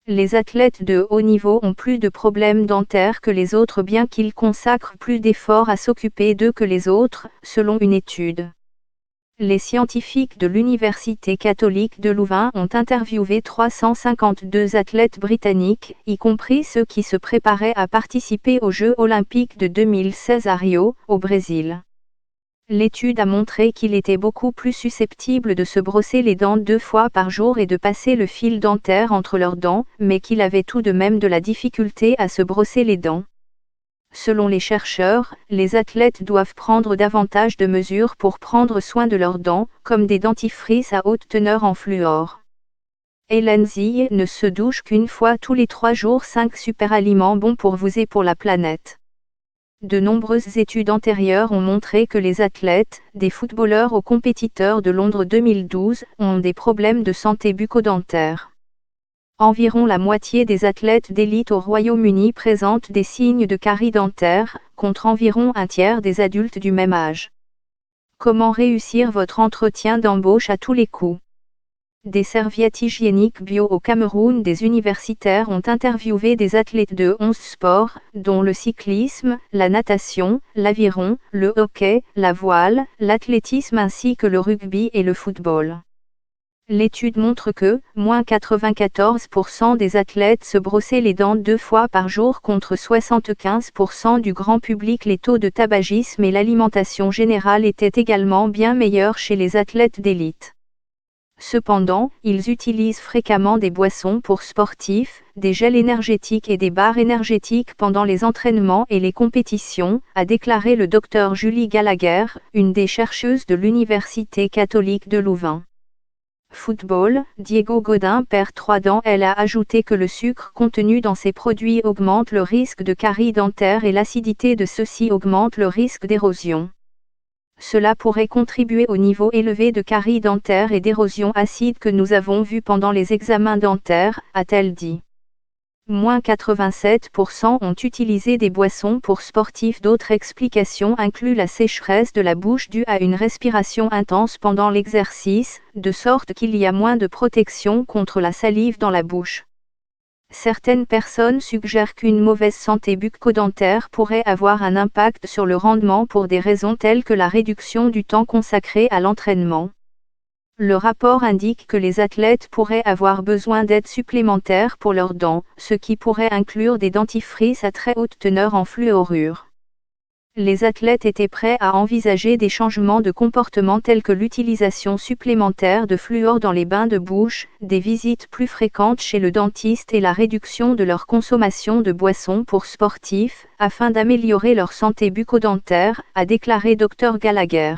Les athlètes de haut niveau ont plus de problèmes dentaires que les autres bien qu'ils consacrent plus d'efforts à s'occuper d'eux que les autres, selon une étude. Les scientifiques de l'Université catholique de Louvain ont interviewé 352 athlètes britanniques, y compris ceux qui se préparaient à participer aux Jeux olympiques de 2016 à Rio, au Brésil. L'étude a montré qu'il était beaucoup plus susceptible de se brosser les dents 2 fois par jour et de passer le fil dentaire entre leurs dents, mais qu'il avait tout de même de la difficulté à se brosser les dents. Selon les chercheurs, les athlètes doivent prendre davantage de mesures pour prendre soin de leurs dents, comme des dentifrices à haute teneur en fluor. Hélène Zille ne se douche qu'une fois tous les 3 jours. 5 superaliments bons pour vous et pour la planète. De nombreuses études antérieures ont montré que les athlètes, des footballeurs aux compétiteurs de Londres 2012, ont des problèmes de santé bucco-dentaire. Environ la moitié des athlètes d'élite au Royaume-Uni présentent des signes de carie dentaire, contre environ un tiers des adultes du même âge. Comment réussir votre entretien d'embauche à tous les coups? Des serviettes hygiéniques bio au Cameroun. Des universitaires ont interviewé des athlètes de 11 sports, dont le cyclisme, la natation, l'aviron, le hockey, la voile, l'athlétisme ainsi que le rugby et le football. L'étude montre que, moins 94% des athlètes se brossaient les dents 2 fois par jour contre 75% du grand public. Les taux de tabagisme et l'alimentation générale étaient également bien meilleurs chez les athlètes d'élite. Cependant, ils utilisent fréquemment des boissons pour sportifs, des gels énergétiques et des barres énergétiques pendant les entraînements et les compétitions, a déclaré le Dr Julie Gallagher, une des chercheuses de l'Université catholique de Louvain. Football, Diego Godin perd 3 dents. Elle a ajouté que le sucre contenu dans ces produits augmente le risque de carie dentaire et l'acidité de ceux-ci augmente le risque d'érosion. Cela pourrait contribuer au niveau élevé de carie dentaire et d'érosion acide que nous avons vu pendant les examens dentaires, a-t-elle dit. Moins 87% ont utilisé des boissons pour sportifs. D'autres explications incluent la sécheresse de la bouche due à une respiration intense pendant l'exercice, de sorte qu'il y a moins de protection contre la salive dans la bouche. Certaines personnes suggèrent qu'une mauvaise santé bucco-dentaire pourrait avoir un impact sur le rendement pour des raisons telles que la réduction du temps consacré à l'entraînement. Le rapport indique que les athlètes pourraient avoir besoin d'aide supplémentaire pour leurs dents, ce qui pourrait inclure des dentifrices à très haute teneur en fluorure. Les athlètes étaient prêts à envisager des changements de comportement tels que l'utilisation supplémentaire de fluor dans les bains de bouche, des visites plus fréquentes chez le dentiste et la réduction de leur consommation de boissons pour sportifs, afin d'améliorer leur santé bucco-dentaire, a déclaré Dr Gallagher.